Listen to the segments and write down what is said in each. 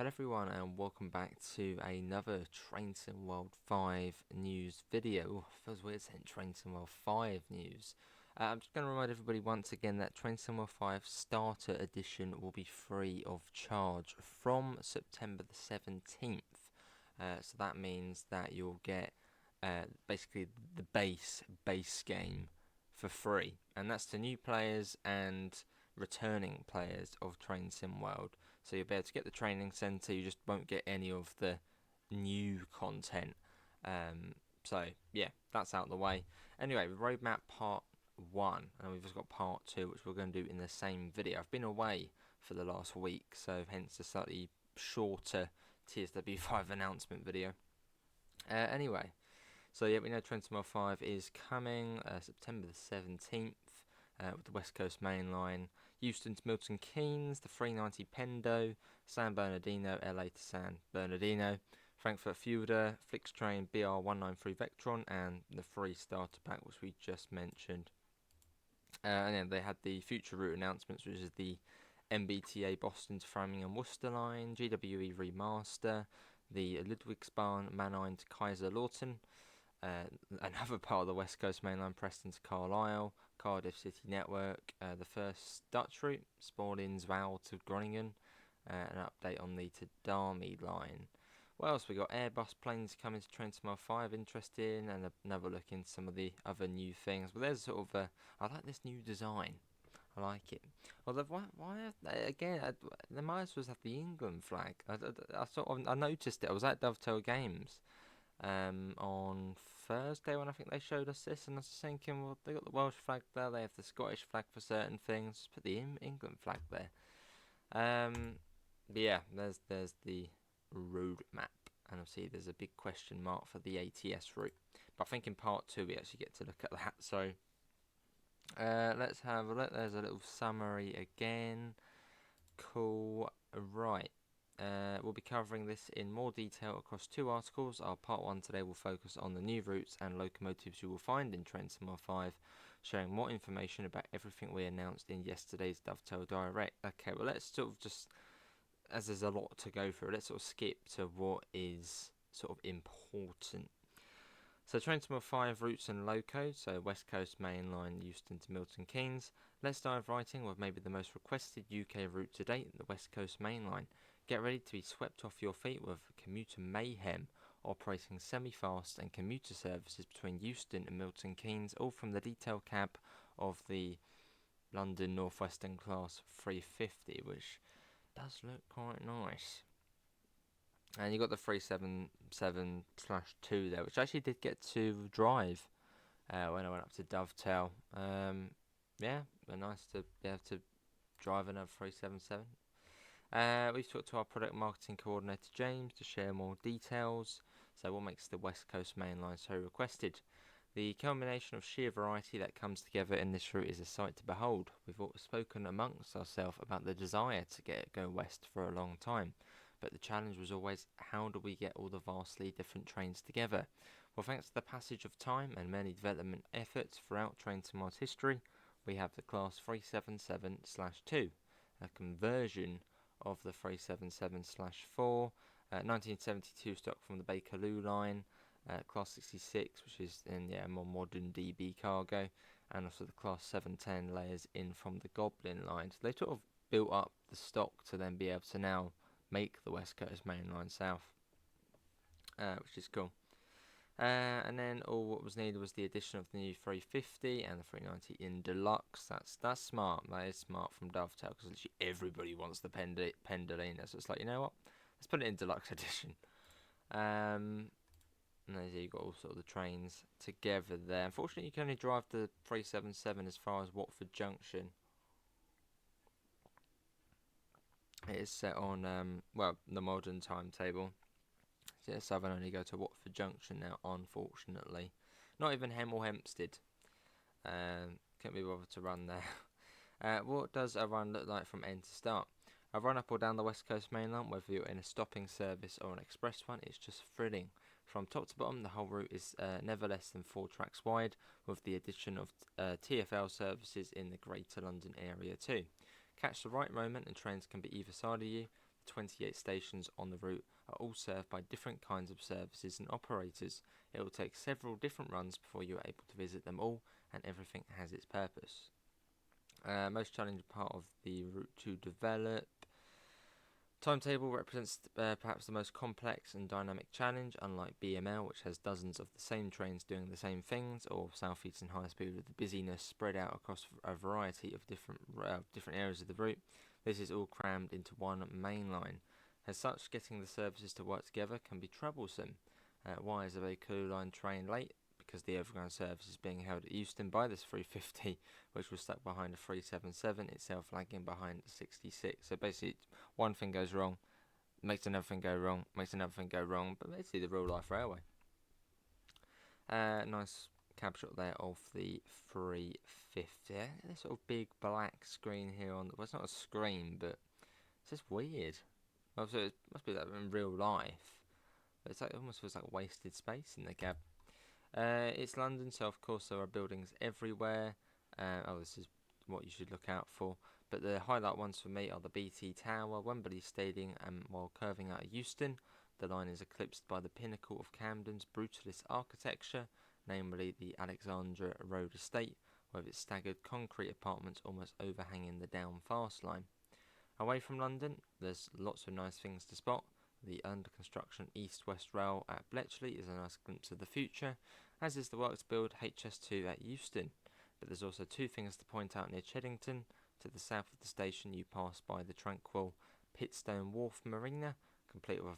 Hello everyone and welcome back to another Train Sim World 5 news video. Feels weird saying Train Sim World 5 news. I'm just going to remind everybody once again that Train Sim World 5 Starter Edition will be free of charge from September the 17th. So that means that you'll get basically the base game for free. And that's to new players and returning players of Train Sim World. So you'll be able to get the training centre, you just won't get any of the new content. So yeah, that's out of the way. Anyway, roadmap part 1, and we've just got part 2, which we're going to do in the same video. I've been away for the last week, so hence the slightly shorter TSW5 announcement video. Anyway, so yeah, we know Train Sim World 5 is coming September the 17th. With the West Coast Mainline, Euston to Milton Keynes, the 390 Pendo, San Bernardino, LA to San Bernardino, Frankfurt Fulda, FlixTrain BR193 Vectron, and the free starter pack which we just mentioned. And then they had the future route announcements, which is the MBTA Boston to Framingham Worcester line, GWE remaster, the Ludwigshafen Mainline to Kaiserslautern, another part of the West Coast Mainline, Preston to Carlisle, Cardiff City network, the first Dutch route, Sporling's Val to Groningen, an update on the to Darmy line. What else we got? Airbus planes coming to Train Sim World 5, interesting, and another look into some of the other new things. But there's sort of I like this new design. I like it. Although why again? They might as well have the England flag. I noticed it. I was at Dovetail Games on Thursday when I think they showed us this, and I was just thinking, well, they got the Welsh flag there, they have the Scottish flag for certain things, just put the England flag there. But yeah, there's the road map, and obviously there's a big question mark for the ATS route. But I think in part 2 we actually get to look at that. So let's have a look. There's a little summary again. Cool. Right. We'll be covering this in more detail across 2 articles. Our part 1 today will focus on the new routes and locomotives you will find in Train Sim World 5, sharing more information about everything we announced in yesterday's Dovetail Direct. Okay, well let's sort of just, as there's a lot to go through, let's sort of skip to what is sort of important. So Train Sim World 5 routes and locos, so West Coast Mainline, Euston to Milton Keynes. Let's dive right in with maybe the most requested UK route to date, the West Coast Mainline. Get ready to be swept off your feet with commuter mayhem, operating semi-fast and commuter services between Euston and Milton Keynes, all from the detail cab of the London North Western Class 350, which does look quite nice. And you got the 377/2 there, which I actually did get to drive when I went up to Dovetail. Yeah, nice to be able to drive another 377. We've talked to our product marketing coordinator James to share more details. So what makes the West Coast Mainline so requested? The culmination of sheer variety that comes together in this route is a sight to behold. We've spoken amongst ourselves about the desire to go west for a long time, but the challenge was always, how do we get all the vastly different trains together? Well, thanks to the passage of time and many development efforts throughout Train Sim World's history, we have the Class 377/2, a conversion of the 377/4, 1972 stock from the Bakerloo line, Class 66, which is in a more modern DB cargo, and also the Class 710 layers in from the Goblin line. So they sort of built up the stock to then be able to now make the West Coast Mainline South, which is cool. And then all what was needed was the addition of the new 350 and the 390 in deluxe. That's smart. That is smart from Dovetail, because literally everybody wants the Pendolino. So it's like, you know what? Let's put it in deluxe edition. And there you got all sort of the trains together there. Unfortunately, you can only drive the 377 as far as Watford Junction. It is set on the modern timetable. So Southern only go to Watford Junction now, unfortunately. Not even Hemel Hempstead. Couldn't be bothered to run there. What does a run look like from end to start? A run up or down the West Coast Mainline, whether you're in a stopping service or an express one, it's just thrilling. From top to bottom, the whole route is never less than 4 tracks wide, with the addition of TfL services in the Greater London area too. Catch the right moment and trains can be either side of you. 28 stations on the route are all served by different kinds of services and operators. It will take several different runs before you are able to visit them all, and everything has its purpose. Most challenging part of the route to develop. Timetable represents perhaps the most complex and dynamic challenge, unlike BML, which has dozens of the same trains doing the same things, or South Eastern High Speed with the busyness spread out across a variety of different areas of the route. This is all crammed into one main line. As such, getting the services to work together can be troublesome. Why is a Baku line train late? Because the overground service is being held at Euston by this 350, which was stuck behind a 377, itself lagging behind a 66. So basically, one thing goes wrong, makes another thing go wrong, makes another thing go wrong, but basically the real life railway. Nice cab shot there of the 350. This sort of big black screen here on well, it's not a screen, but it's just weird. Well, so it must be that in real life. But it's like, it almost feels like wasted space in the cab. It's London, so of course there are buildings everywhere. This is what you should look out for. But the highlight ones for me are the BT Tower, Wembley Stadium, and while curving out of Euston, the line is eclipsed by the pinnacle of Camden's brutalist architecture, namely the Alexandra Road Estate, with its staggered concrete apartments almost overhanging the down fast line. Away from London, there's lots of nice things to spot. The under construction East-West Rail at Bletchley is a nice glimpse of the future, as is the work to build HS2 at Euston. But there's also two things to point out near Cheddington. To the south of the station you pass by the tranquil Pitstone Wharf Marina, complete with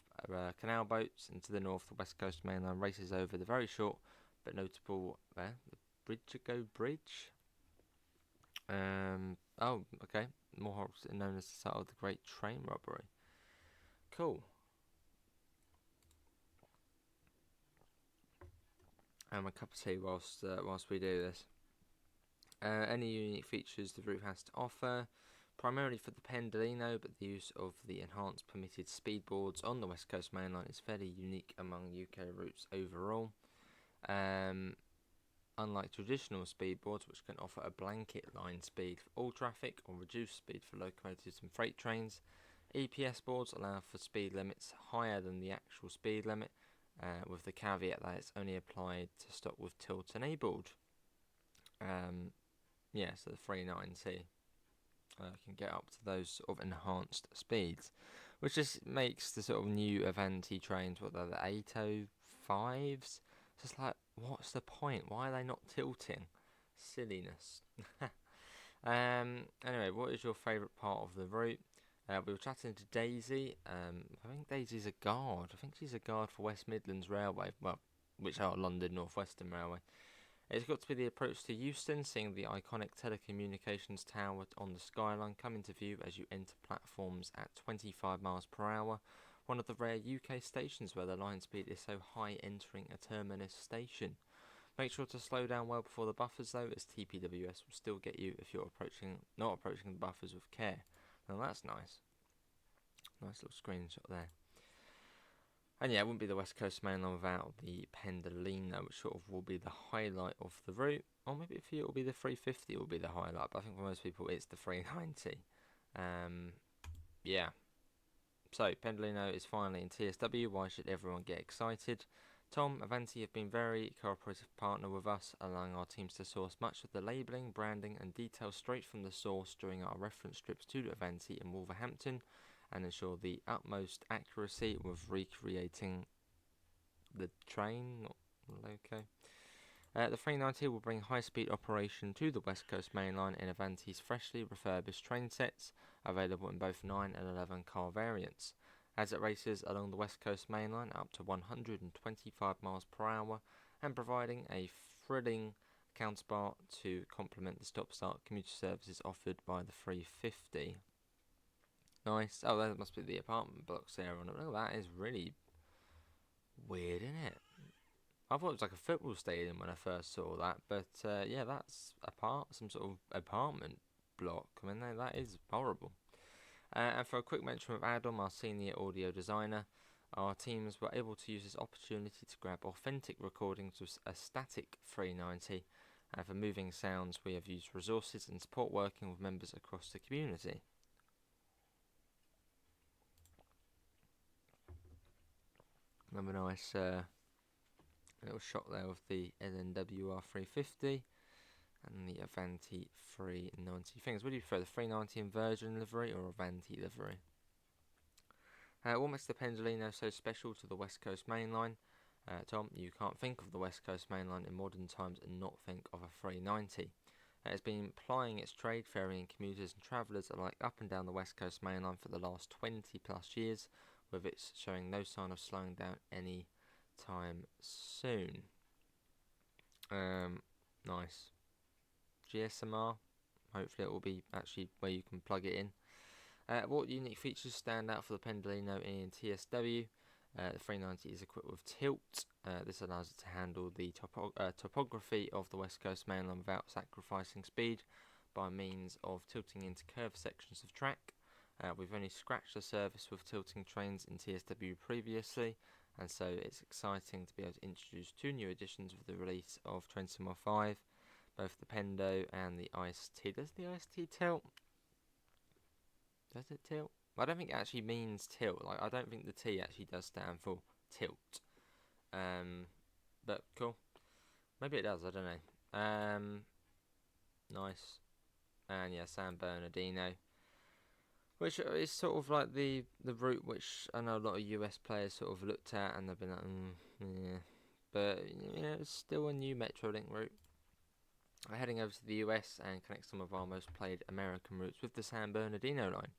canal boats, and to the north the West Coast Mainline races over the very short but notable the Bridgego Bridge. More known as the site of the Great Train Robbery. Cool. A cup of tea whilst we do this. Any unique features the route has to offer, primarily for the Pendolino, but the use of the enhanced permitted speed boards on the West Coast Mainline is fairly unique among UK routes overall. Unlike traditional speed boards, which can offer a blanket line speed for all traffic or reduced speed for locomotives and freight trains, EPS boards allow for speed limits higher than the actual speed limit, with the caveat that it's only applied to stop with tilt enabled. So the 390 can get up to those sort of enhanced speeds, which just makes the sort of new Avanti trains, what they're the 805s, just like, what's the point? Why are they not tilting? Silliness. Anyway, what is your favourite part of the route? We were chatting to Daisy. I think Daisy's a guard. I think she's a guard for West Midlands Railway, well, which are London North Western Railway. It's got to be the approach to Euston, seeing the iconic telecommunications tower on the skyline come into view as you enter platforms at 25 miles per hour. One of the rare UK stations where the line speed is so high entering a terminus station. Make sure to slow down well before the buffers though, as TPWS will still get you if you're not approaching the buffers with care. Now that's nice. Nice little screenshot there. And yeah, it wouldn't be the West Coast Mainline without the Pendolino, which sort of will be the highlight of the route. Or maybe for you it will be the 350 will be the highlight, but I think for most people it's the 390. So, Pendolino is finally in TSW. Why should everyone get excited? Tom, Avanti have been very cooperative partner with us, allowing our teams to source much of the labelling, branding and details straight from the source during our reference trips to Avanti and Wolverhampton, and ensure the utmost accuracy with recreating the train. The 390 will bring high-speed operation to the West Coast Mainline in Avanti's freshly refurbished train sets, available in both 9 and 11 car variants. As it races along the West Coast Mainline up to 125 miles per hour, and providing a thrilling counterpart to complement the stop-start commuter services offered by the 350. Nice. Oh, that must be the apartment blocks there on it. Oh, that is really weird, isn't it? I thought it was like a football stadium when I first saw that, but that's some sort of apartment block. I mean, that is horrible. And for a quick mention of Adam, our senior audio designer, our teams were able to use this opportunity to grab authentic recordings of a static 390, and for moving sounds we have used resources and support working with members across the community. Another nice little shot there of the LNWR 350 and the Avanti 390. Things. Would you prefer the 390 inversion livery or Avanti livery? What makes the Pendolino so special to the West Coast Mainline? Tom, you can't think of the West Coast Mainline in modern times and not think of a 390. It's been plying its trade, ferrying commuters and travellers alike up and down the West Coast Mainline for the last 20 plus years, with it showing no sign of slowing down any time soon. Nice. GSMR, hopefully it will be actually where you can plug it in. What unique features stand out for the Pendolino in TSW? The 390 is equipped with tilt. This allows it to handle the topography of the West Coast Mainline without sacrificing speed by means of tilting into curved sections of track. We've only scratched the surface with tilting trains in TSW previously, and so it's exciting to be able to introduce two new additions with the release of Train Sim 5, both the Pendo and the IST. Does the IST tilt? Does it tilt? I don't think it actually means tilt. Like, I don't think the T actually does stand for tilt. But cool. Maybe it does. I don't know. Nice. And yeah, San Bernardino, which is sort of like the route which I know a lot of US players sort of looked at and they've been like, yeah. But you know, it's still a new Metrolink route. Heading over to the US and connect some of our most played American routes with the San Bernardino line.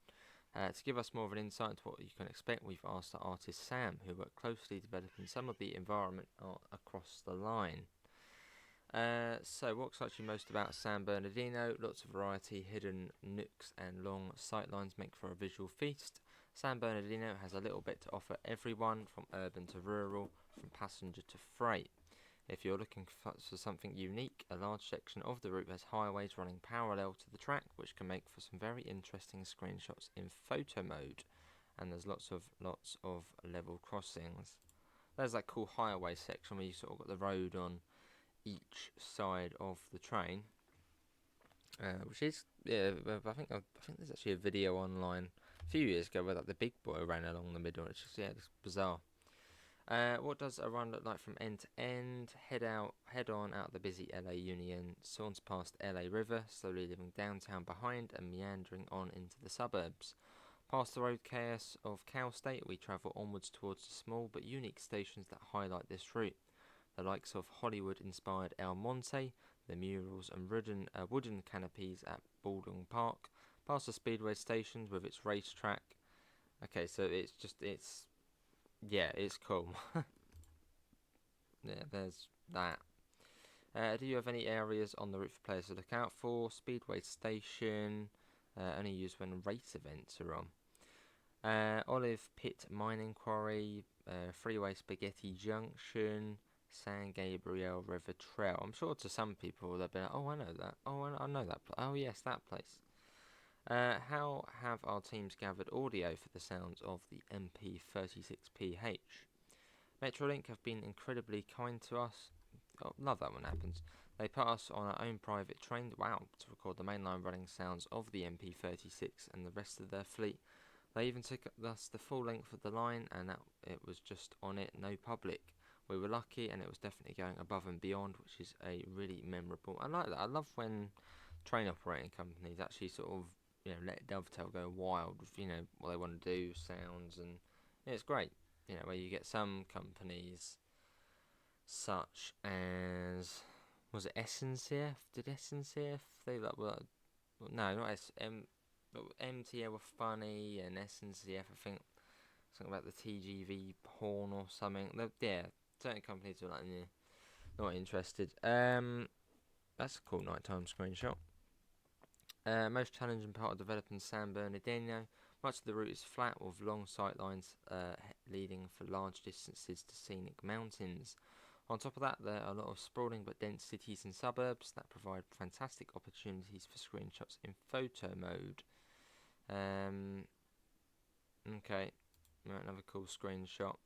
To give us more of an insight into what you can expect, we've asked the artist Sam, who worked closely developing some of the environment art across the line. So what excites you most about San Bernardino? Lots of variety, hidden nooks and long sightlines make for a visual feast. San Bernardino has a little bit to offer everyone, from urban to rural, from passenger to freight. If you're looking for something unique, a large section of the route has highways running parallel to the track, which can make for some very interesting screenshots in photo mode. And there's lots of level crossings. There's that cool highway section where you sort of got the road on each side of the train, which is I think there's actually a video online a few years ago where like the big boy ran along the middle. It's just it's bizarre. What does a run look like from end to end? Head on out the busy LA Union, saunter past LA River, slowly leaving downtown behind and meandering on into the suburbs. Past the road chaos of Cal State, we travel onwards towards the small but unique stations that highlight this route. The likes of Hollywood-inspired El Monte, the murals and wooden canopies at Baldwin Park, past the Speedway stations with its racetrack. Okay, so it's cool. Yeah, there's that. Do you have any areas on the route for players to look out for? Speedway station, only used when race events are on. Olive Pit Mining Quarry, Freeway Spaghetti Junction, San Gabriel River Trail. I'm sure to some people they'll be like, oh, I know that. Oh, I know that. Oh, yes, that place. How have our teams gathered audio for the sounds of the MP36PH? Metrolink have been incredibly kind to us. Oh, love that when it happens. They put us on our own private train, to record the mainline running sounds of the MP36 and the rest of their fleet. They even took us the full length of the line, and it was just on it, no public. We were lucky, and it was definitely going above and beyond, which is a really memorable. I like that. I love when train operating companies actually sort of let Dovetail go wild with what they want to do, sounds, and it's great. Where you get some companies such as, was it SNCF? Did SNCF no, not MTA were funny, and SNCF I think something about the TGV horn or something. Certain companies are like, not interested. That's a cool nighttime screenshot. Most challenging part of developing San Bernardino. Much of the route is flat with long sight lines leading for large distances to scenic mountains. On top of that, there are a lot of sprawling but dense cities and suburbs that provide fantastic opportunities for screenshots in photo mode. Okay, another cool screenshot.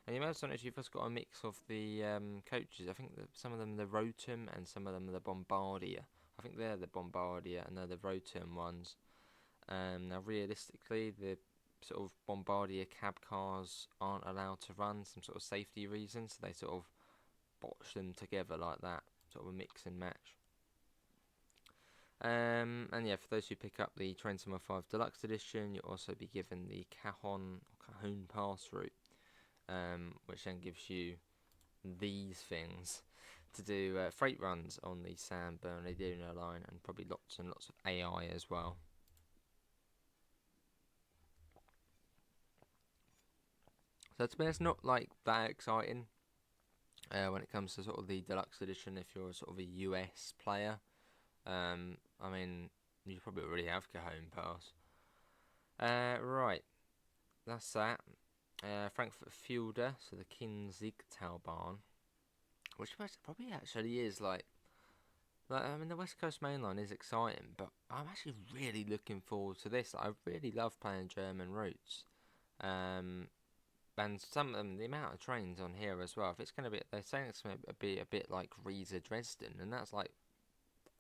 And you may have noticed you've just got a mix of the coaches. I think that some of them are the Rotom and some of them are the Bombardier. I think they're the Bombardier and they're the Rotom ones. Now, realistically, the sort of Bombardier cab cars aren't allowed to run, some sort of safety reasons, so they sort of botch them together like that, sort of a mix and match. And yeah, for those who pick up the Train Sim 5 Deluxe Edition, you'll also be given the Cajon Pass route, which then gives you these things to do freight runs on the San Bernardino line, and probably lots and lots of AI as well. So to me, it's not like that exciting when it comes to sort of the deluxe edition. If you're sort of a US player, I mean, you probably already have Cajon Pass. Right, that's that. Frankfurt Fulda, so the Kinzigtalbahn, which probably actually is like I mean, the West Coast Mainline is exciting, but I'm actually really looking forward to this. I really love playing German routes. And some of them, the amount of trains on here as well. If it's going to be, they're saying it's going to be a bit like Riesa Dresden, and that's like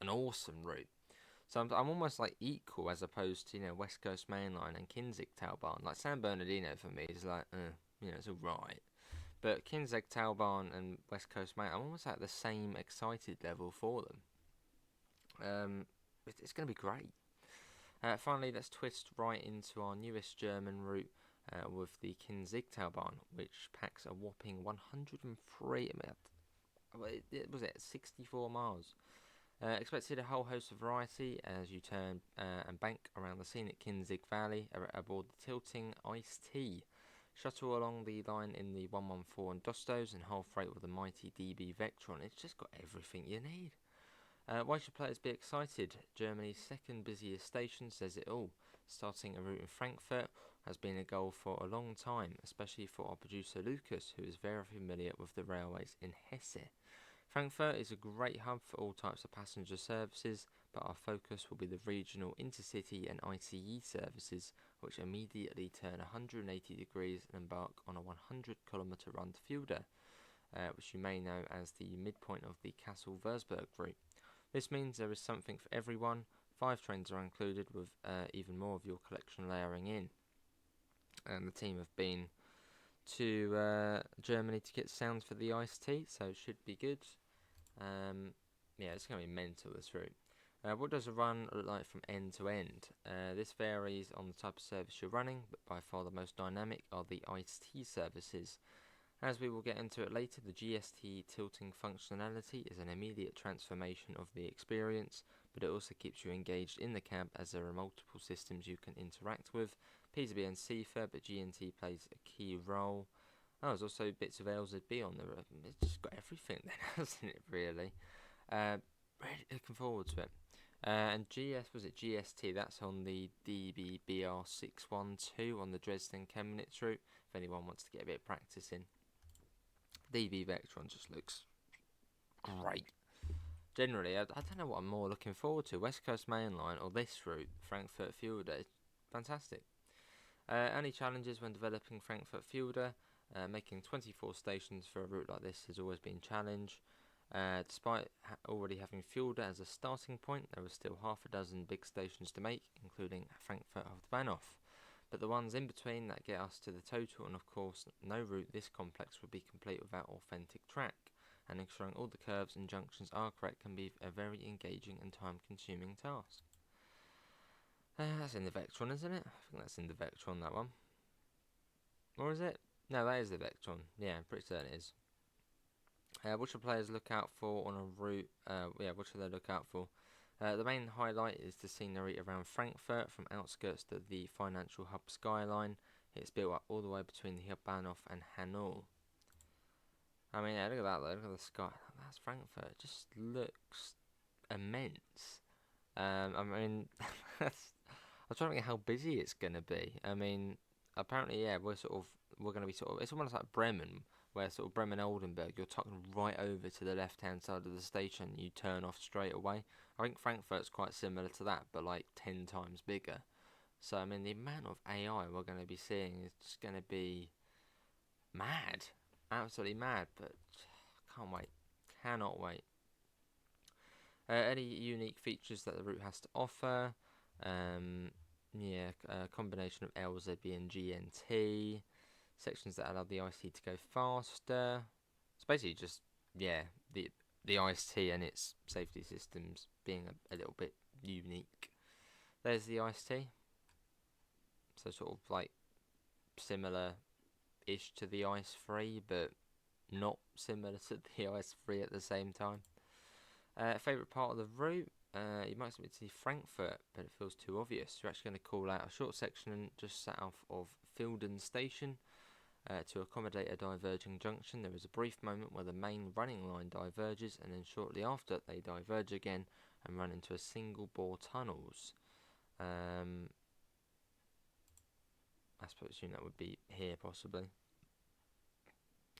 an awesome route. So I'm almost like equal as opposed to, West Coast Mainline and Kinzigtalbahn. Like San Bernardino for me is like, it's alright. But Kinzigtalbahn and West Coast Mainline, I'm almost at the same excited level for them. It's going to be great. Finally, let's twist right into our newest German route with the Kinzigtalbahn, which packs a whopping 103. Was it 64 miles? Expected a whole host of variety as you turn and bank around the scenic Kinzig Valley aboard the tilting Ice-T. Shuttle along the line in the 114 Dostos and half freight with the mighty DB Vectron. It's just got everything you need. Why should players be excited? Germany's second busiest station says it all. Starting a route in Frankfurt has been a goal for a long time, especially for our producer Lucas, who is very familiar with the railways in Hesse. Frankfurt is a great hub for all types of passenger services, but our focus will be the regional intercity and ICE services, which immediately turn 180 degrees and embark on a 100-kilometre run to Fulda, which you may know as the midpoint of the Kassel-Würzburg route. This means there is something for everyone. 5 trains are included, with even more of your collection layering in. And the team have been to Germany to get sounds for the Ice-T, so it should be good. Yeah, it's going to be mental, this route. What does a run look like from end to end? This varies on the type of service you're running, but by far the most dynamic are the Ice-T services. As we will get into it later, the GST tilting functionality is an immediate transformation of the experience, but it also keeps you engaged in the cab as there are multiple systems you can interact with. PZB and CIFA, but GNT plays a key role. Oh, there's also bits of LZB on there. It's just got everything then, hasn't it, really? Really looking forward to it. And GST, that's on the DBBR612 on the Dresden Chemnitz route, if anyone wants to get a bit of practice in. DB Vectron just looks great. Generally, I don't know what I'm more looking forward to, West Coast Mainline or this route, Frankfurt Fulda. It's fantastic. Only challenges when developing Frankfurt Fulda. Making 24 stations for a route like this has always been a challenge. Despite already having Fulda as a starting point, there are still half a dozen big stations to make, including Frankfurt Hauptbahnhof. But the ones in between that get us to the total, and of course no route this complex would be complete without authentic track, and ensuring all the curves and junctions are correct can be a very engaging and time consuming task. That's in the Vectron, isn't it? I think that's in the Vectron, that one. Or is it? No, that is the Vectron. Yeah, I'm pretty certain it is. What should players look out for on a route? What should they look out for? The main highlight is the scenery around Frankfurt, from outskirts to the financial hub skyline. It's built up all the way between the Hauptbahnhof and Hanau. I mean, yeah, look at that, look at the sky. That's Frankfurt. It just looks immense. I mean, I'm trying to think how busy it's going to be. I mean, apparently, yeah, we're going to be it's almost like Bremen, where sort of Bremen-Oldenburg, you're tucking right over to the left-hand side of the station, you turn off straight away. I think Frankfurt's quite similar to that, but like 10 times bigger. So, I mean, the amount of AI we're going to be seeing is just going to be mad. Absolutely mad, but can't wait. Cannot wait. Any unique features that the route has to offer? yeah, a combination of LZB and GNT. Sections that allow the ICT to go faster. It's basically just, yeah, the ICT and its safety systems being a little bit unique. There's the ICT. So sort of like similar-ish to the ICE-3, but not similar to the ICE-3 at the same time. Favourite part of the route? You might expect to see Frankfurt, but it feels too obvious. You're actually going to call out a short section just south of Fulda station to accommodate a diverging junction. There is a brief moment where the main running line diverges, and then shortly after they diverge again and run into a single bore tunnels. I suppose that would be here possibly.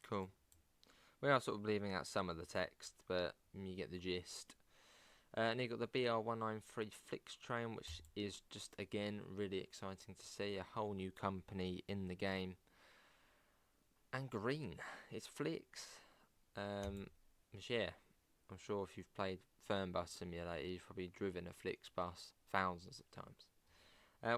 Cool. We are sort of leaving out some of the text, but you get the gist. And you got the BR193 FlixTrain, which is just again really exciting to see. A whole new company in the game. And green. It's Flix. Yeah, I'm sure if you've played Fernbus Simulator, you've probably driven a Flix bus thousands of times.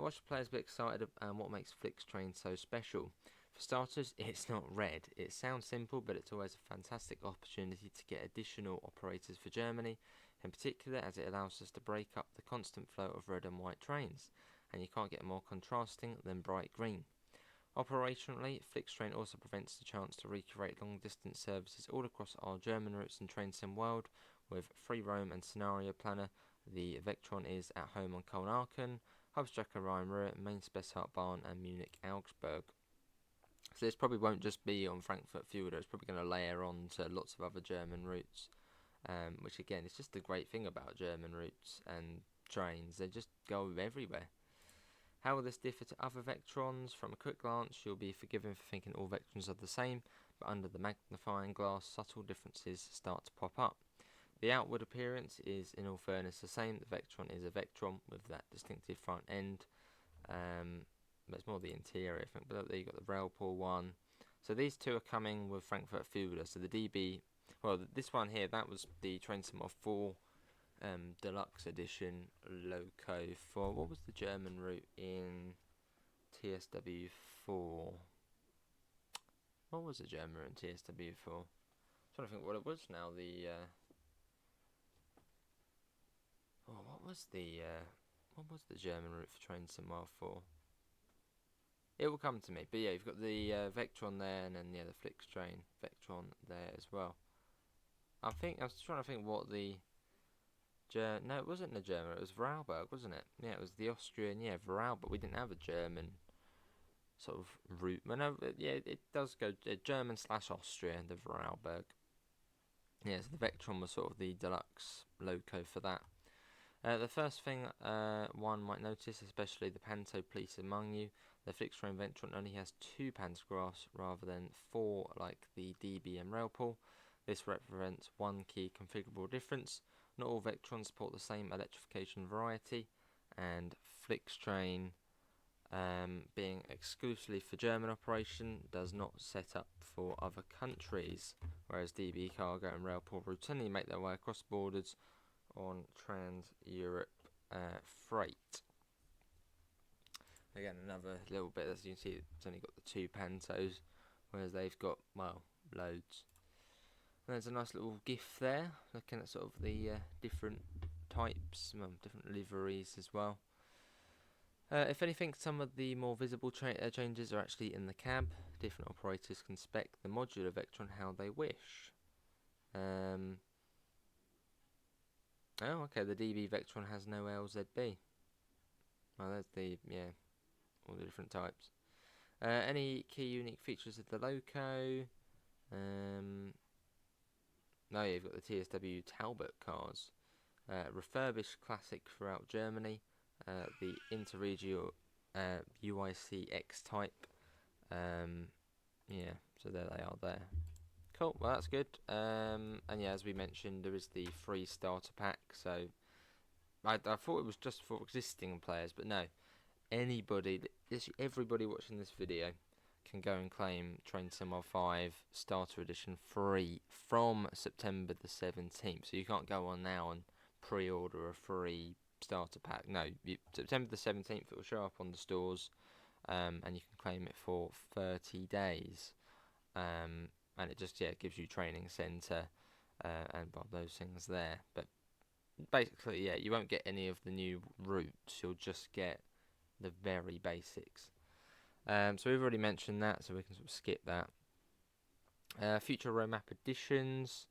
What should players be excited about, and what makes FlixTrain so special? For starters, it's not red. It sounds simple, but it's always a fantastic opportunity to get additional operators for Germany, in particular as it allows us to break up the constant flow of red and white trains, and you can't get more contrasting than bright green. Operationally, FlixTrain also prevents the chance to recreate long-distance services all across our German routes in Train Sim World. With Free Roam and Scenario Planner, the Vectron is at home on Köln-Aachen, Hauptstrecke Rhein-Ruhr, Main Spessartbahn and Munich-Augsburg. So this probably won't just be on Frankfurt Fulda, it's probably going to layer on to lots of other German routes, which again is just the great thing about German routes and trains, they just go everywhere. How will this differ to other Vectrons? From a quick glance, you'll be forgiven for thinking all Vectrons are the same, but under the magnifying glass, subtle differences start to pop up. The outward appearance is, in all fairness, the same. The Vectron is a Vectron with that distinctive front end. But it's more the interior, I think. But there you've got the Railpool one. So these two are coming with Frankfurt Fulda. So the DB, well, this one here, that was the Train Sim 4 Deluxe Edition Loco for, what was the German route in TSW4? What was the German route in TSW4? I'm trying to think what it was now. What was the German route for Train Sim 4? It will come to me. But yeah, you've got the Vectron there, and then the FlixTrain Vectron there as well. I was trying to think what the no, it wasn't the German. It was Vorarlberg, wasn't it? Yeah, it was the Austrian. Yeah, Vorarlberg. We didn't have a German sort of route. Well, no, yeah, it does go German / Austria. The Vorarlberg. Yeah, so the Vectron was sort of the deluxe loco for that. The first thing one might notice, especially the Panto police among you, the FlixTrain Vectron only has 2 pantographs rather than 4 like the DB and Railpool. This represents one key configurable difference. Not all Vectrons support the same electrification variety, and FlixTrain, being exclusively for German operation, does not set up for other countries, whereas DB Cargo and Railpool routinely make their way across borders on Trans-Europe freight. Again, another little bit, as you can see, it's only got the 2 Pantos, whereas they've got, well, loads. And there's a nice little GIF there, looking at sort of the different types, different liveries as well. If anything, some of the more visible changes are actually in the cab. Different operators can spec the modular Vectron how they wish. Oh, okay, the DB Vectron has no LZB. Well, there's the, yeah, all the different types. Any key unique features of the loco? No, you've got the TSW Talbot cars. Refurbished classic throughout Germany. The Interregio UIC X type. Yeah, so there they are there. Cool, well that's good. And yeah, as we mentioned, there is the free starter pack. So I thought it was just for existing players, but no. Anybody, everybody watching this video can go and claim Train Sim 5 Starter Edition free from September the 17th. So you can't go on now and pre-order a free starter pack. No, September the 17th it will show up on the stores, and you can claim it for 30 days. And it just gives you training centre and those things there. But basically, you won't get any of the new routes. You'll just get the very basics. So we've already mentioned that, so we can sort of skip that. Future roadmap additions.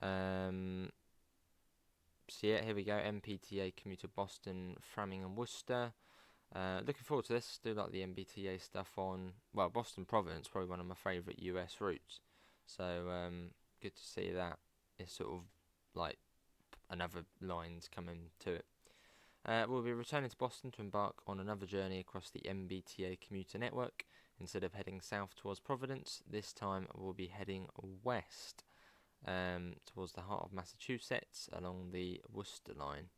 So here we go. MBTA Commuter Boston, Framingham, Worcester. Looking forward to this. Do like the MBTA stuff on Boston Providence, probably one of my favourite US routes. So good to see that. It's sort of like another line's coming to it. We'll be returning to Boston to embark on another journey across the MBTA Commuter network. Instead of heading south towards Providence, this time we'll be heading west towards the heart of Massachusetts along the Worcester line.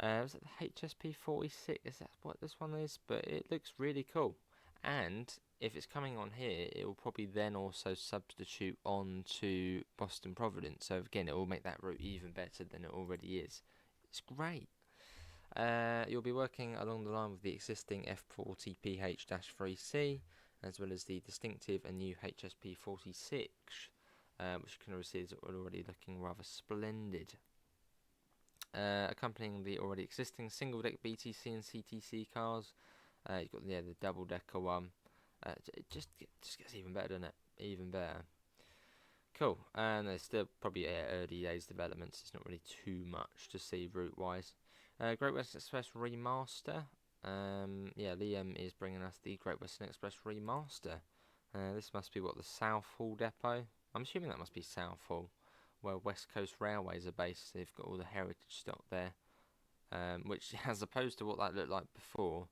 Was it the HSP 46? Is that what this one is? But it looks really cool. And if it's coming on here, it will probably then also substitute onto Boston Providence. So again, it will make that route even better than it already is. It's great. You'll be working along the line with the existing F40PH-3C, as well as the distinctive and new HSP 46, which you can already see is already looking rather splendid. Accompanying the already existing single-deck BTC and CTC cars, you've got the double-decker one. It just gets even better, doesn't it? Even better. Cool. And there's still probably early days developments. It's not really too much to see route-wise. Great Western Express remaster. Liam is bringing us the Great Western Express remaster. This must be the Southall depot. I'm assuming that must be Southall, where West Coast Railways are based. They've got all the heritage stock there, which, as opposed to what that looked like before,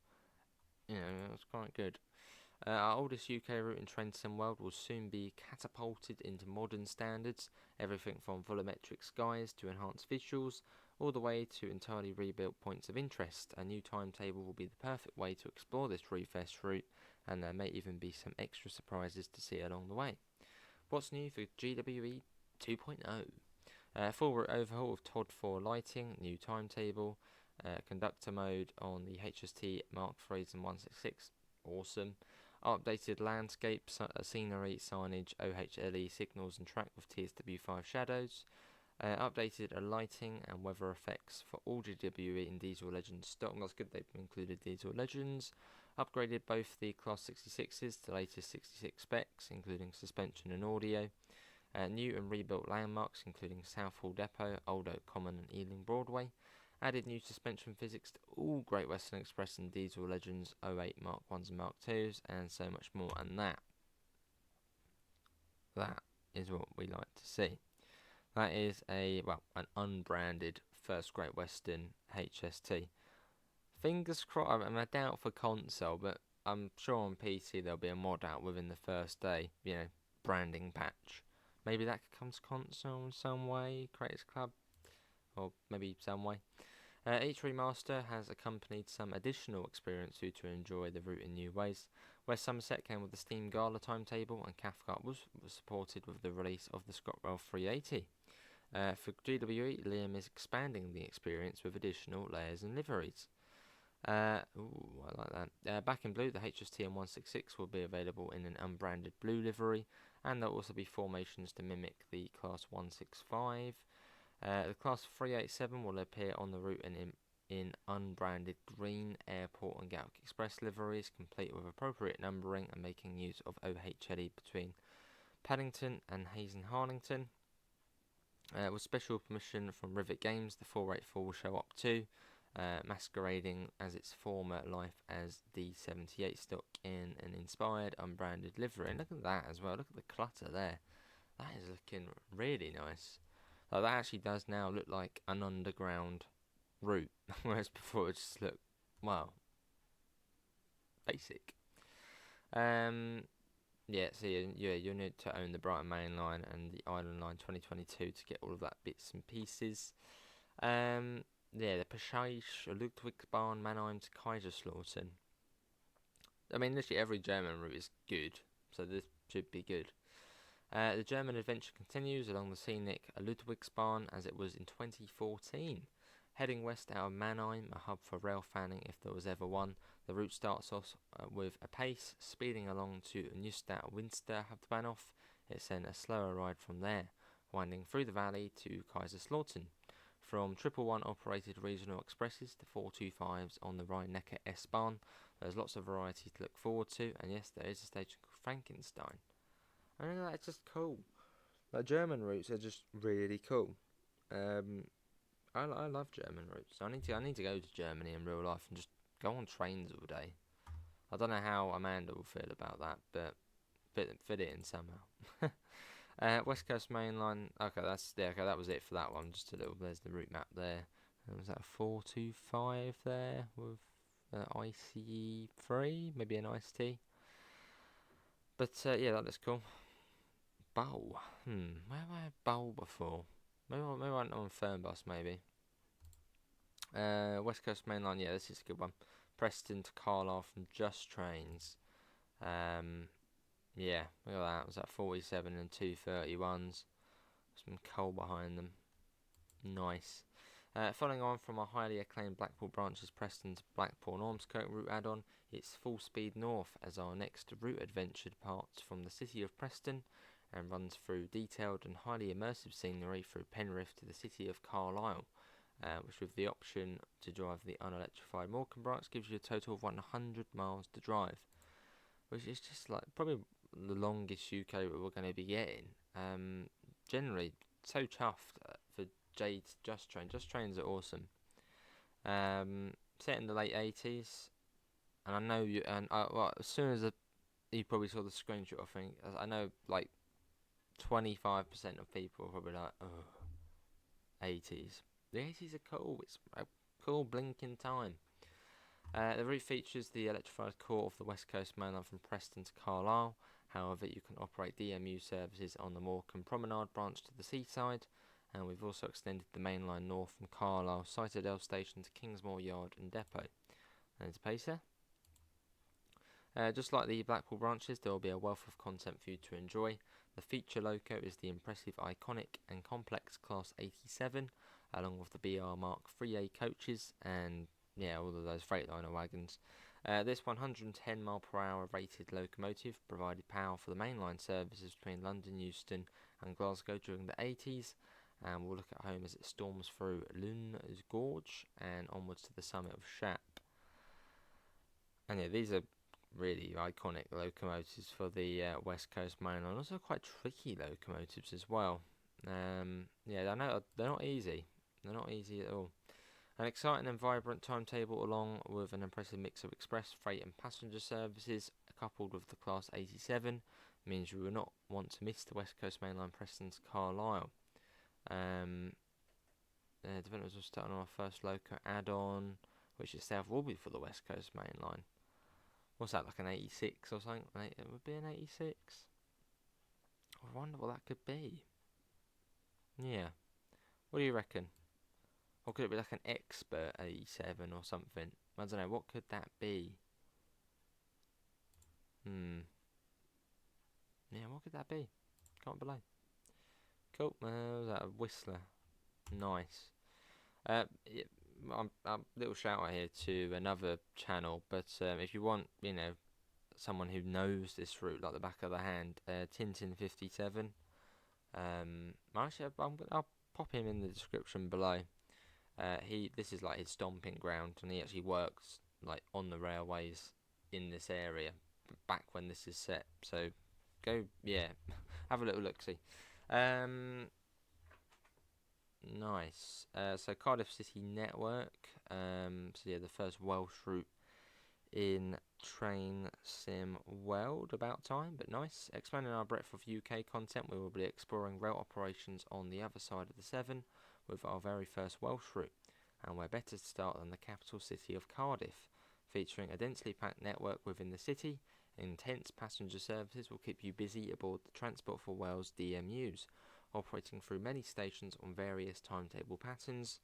it's quite good. Our oldest UK route in Trenton World will soon be catapulted into modern standards, everything from volumetric skies to enhanced visuals, all the way to entirely rebuilt points of interest. A new timetable will be the perfect way to explore this refreshed route, and there may even be some extra surprises to see along the way. What's new for GWE 2.0? Full route overhaul of TOD 4 lighting, new timetable, conductor mode on the HST Mark 3s and 166, awesome. Updated landscape, scenery, signage, OHLE signals and track with TSW5 shadows. Updated lighting and weather effects for all GWE and Diesel Legends stock. That's good they've included Diesel Legends. Upgraded both the Class 66s to latest 66 specs, including suspension and audio. New and rebuilt landmarks, including Southall Depot, Old Oak Common and Ealing Broadway. Added new suspension physics to all Great Western Express and Diesel Legends 08 Mark 1s and Mark 2s, and so much more. And that is what we like to see. That is an unbranded first Great Western HST. Fingers crossed. I doubt for console, but I'm sure on PC there'll be a mod out within the first day. Branding patch. Maybe that could come to console in some way. Creators Club, or maybe some way. Each remaster has accompanied some additional experience for you to enjoy the route in new ways. West Somerset came with the Steam Gala timetable, and Cathcart was supported with the release of the ScotRail 380. For GWE, Liam is expanding the experience with additional layers and liveries. I like that. Back in blue, the HST and 166 will be available in an unbranded blue livery, and there'll also be formations to mimic the Class 165. The Class 387 will appear on the route in unbranded green Airport and Gatwick Express liveries, complete with appropriate numbering and making use of OHLE between Paddington and Hayes and Harlington. With special permission from Rivet Games, the 484 will show up too, masquerading as its former life as D78 stock in an inspired unbranded livery. And look at that as well, look at the clutter there. That is looking really nice. That actually does now look like an underground route, whereas before it just looked, basic. So you need to own the Brighton Mainline and the Island Line 2022 to get all of that bits and pieces. The Passage, Ludwigshafen, Mannheim to Kaiserslautern. I mean, literally every German route is good, so this should be good. The German adventure continues along the scenic Ludwigshafen as it was in 2014. Heading west out of Mannheim, a hub for rail fanning if there was ever one, the route starts off with a pace, speeding along to Neustadt Winster Hauptbahnhof. It's then a slower ride from there, winding through the valley to Kaiserslautern. From 111 operated regional expresses to 425s on the Rhine-Neckar S-Bahn, there's lots of variety to look forward to, and yes, there is a station called Frankenstein. I think that's just cool. Like, German routes are just really cool. I love German routes. I need to go to Germany in real life and just go on trains all day. I don't know how Amanda will feel about that, but fit it in somehow. West Coast Mainline. Okay, that was it for that one. Just a little. There's the route map there. Was that a 425 there with ICE 3, maybe an iced tea. But yeah, that looks cool. Bowl. Where have I had bowl before? Maybe I went on Fernbus, maybe. West Coast Mainline, yeah, this is a good one. Preston to Carlisle from Just Trains. Yeah, look at that. Was that 47 and 231s? Some coal behind them. Nice. Following on from our highly acclaimed Blackpool branches Preston to Blackpool Ormskirk route add-on, it's full speed north as our next route adventure departs from the city of Preston and runs through detailed and highly immersive scenery through Penrith to the city of Carlisle, which with the option to drive the unelectrified Morecambe branch gives you a total of 100 miles to drive, which is just like probably the longest UK route we're going to be getting. Generally, so chuffed for Jade's Just Train. Just Trains are awesome. Set in the late 80s, and I know you. And well, as soon as you probably saw the screenshot, I know like 25% of people are probably like, oh, 80s. The 80s are cool. It's a cool blinking time. The route features the electrified core of the West Coast Mainline from Preston to Carlisle. However, you can operate DMU services on the Morecambe Promenade branch to the seaside, and we've also extended the mainline north from Carlisle Citadel Station to Kingsmore Yard and Depot. There's a pacer. Just like the Blackpool branches, there will be a wealth of content for you to enjoy. The feature loco is the impressive, iconic and complex Class 87, along with the BR Mark 3A coaches and all of those Freightliner wagons. This 110 mile per hour rated locomotive provided power for the mainline services between London Euston and Glasgow during the 80s, and we'll look at home as it storms through Lunn's Gorge and onwards to the summit of Shap. And yeah, these are really iconic locomotives for the West Coast Mainline. Also quite tricky locomotives as well. I know they're not easy. They're not easy at all. An exciting and vibrant timetable along with an impressive mix of express, freight and passenger services coupled with the Class 87 means you will not want to miss the West Coast Mainline Preston to Carlisle. Developers will start on our first loco add-on, which itself will be for the West Coast Mainline. What's that, like an 86 or something? It would be an 86. I wonder what that could be. Yeah. What do you reckon? Or could it be like an Expert 87 or something? I don't know. What could that be? Yeah, what could that be? Comment below. Cool. Was that a Whistler? Nice. I'm a little shout out here to another channel, but if you want, someone who knows this route like the back of the hand, Tintin57. I'll pop him in the description below. This is like his stomping ground, and he actually works like on the railways in this area back when this is set. So go, have a little look. See. Nice. So Cardiff City network. The first Welsh route in Train Sim World. About time, but nice. Expanding our breadth of UK content, we will be exploring rail operations on the other side of the Severn with our very first Welsh route. And where better to start than the capital city of Cardiff, featuring a densely packed network within the city. Intense passenger services will keep you busy aboard the Transport for Wales DMUs, operating through many stations on various timetable patterns.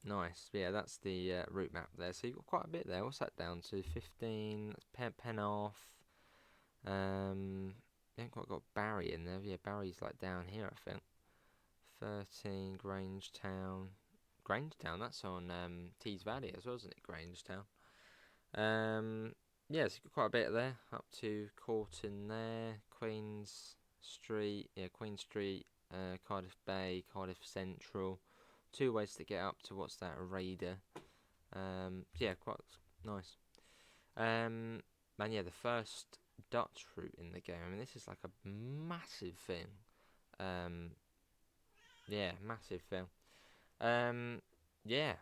Nice. Yeah, that's the route map there. So you've got quite a bit there. What's that down to? 15. That's Penarth. You haven't quite got Barry in there. Yeah, Barry's like down here, I think. 13 Grangetown. Grangetown, that's on Tees Valley as well, isn't it? Grangetown. Yeah, so you've got quite a bit there. Up to Corton there. Queen Street, Cardiff Bay, Cardiff Central. 2 ways to get up to, what's that, a Raider. Yeah, quite nice. And yeah, the first Dutch route in the game. I mean, this is like a massive thing. Yeah, massive thing. Yeah,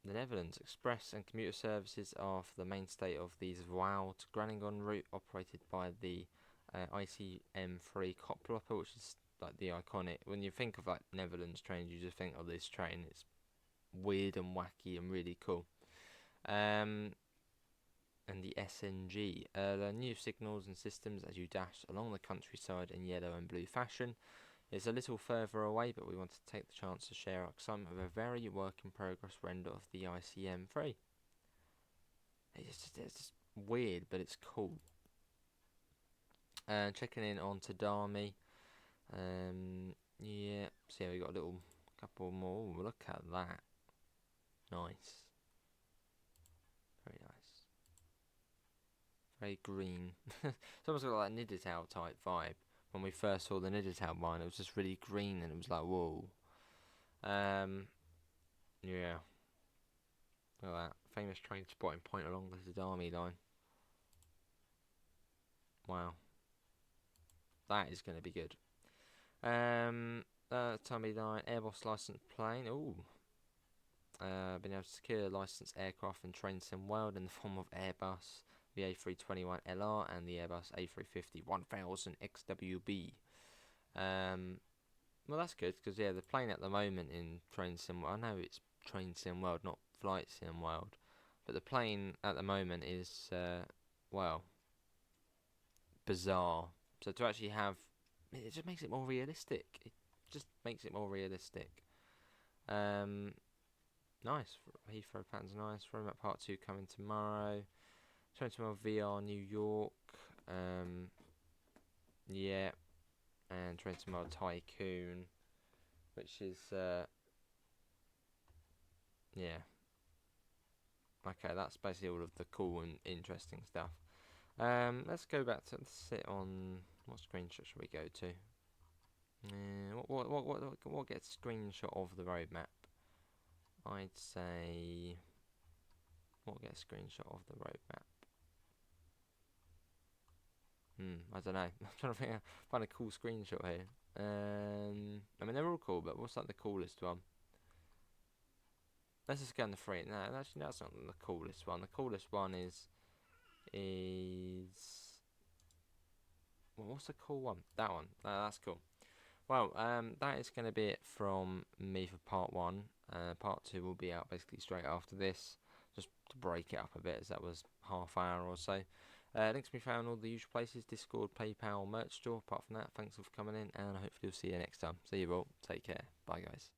the Netherlands express and commuter services are for the mainstay of the Zwolle to Groningen route, operated by the ICM3 Koploper, which is like the iconic. When you think of like Netherlands trains, you just think of this train. It's weird and wacky and really cool. And the SNG. There are new signals and systems as you dash along the countryside in yellow and blue fashion. It's a little further away, but we want to take the chance to share our excitement of a very work-in-progress render of the ICM3. It's just weird, but it's cool. Checking in on Tadami. Yeah, so yeah, we got a little couple more. Ooh, look at that. Nice. Very nice. Very green. It's almost got like a Nidatal type vibe. When we first saw the Nidatal mine, it was just really green and it was like, whoa. Yeah. Look at that. Famous train spotting point along the Tadami line. Wow. That is going to be good. Tadami line, Airbus licensed plane. Ooh. Been able to secure a licensed aircraft and train sim world in the form of Airbus, the A321LR and the Airbus A350 1000 XWB. Well, that's good, because yeah, the plane at the moment in Train Sim World, I know it's Train Sim World, not Flight Sim World, but the plane at the moment is, well, bizarre. So to actually have, it just makes it more realistic. It just makes it more realistic. Nice. Heathrow pattern's nice. Roadmap Part 2 coming tomorrow. 21 VR New York. Yeah. And 21 Tycoon. Which is, yeah. Okay, that's basically all of the cool and interesting stuff. Let's go back to, let's sit on, what screenshot should we go to? What gets screenshot of the roadmap? I'd say, what gets screenshot of the roadmap? I don't know. I'm trying to think, find a cool screenshot here. I mean, they're all cool, but what's like the coolest one? Let's just go on the free. No, actually, that's not the coolest one. The coolest one is well, what's the cool one? That one. That's cool. Well, that is going to be it from me for part 1. Part 2 will be out basically straight after this, just to break it up a bit, as that was half hour or so. Links can be found in all the usual places: Discord, PayPal, merch store. Apart from that, thanks all for coming in, and hopefully we'll see you next time. See you all. Take care. Bye, guys.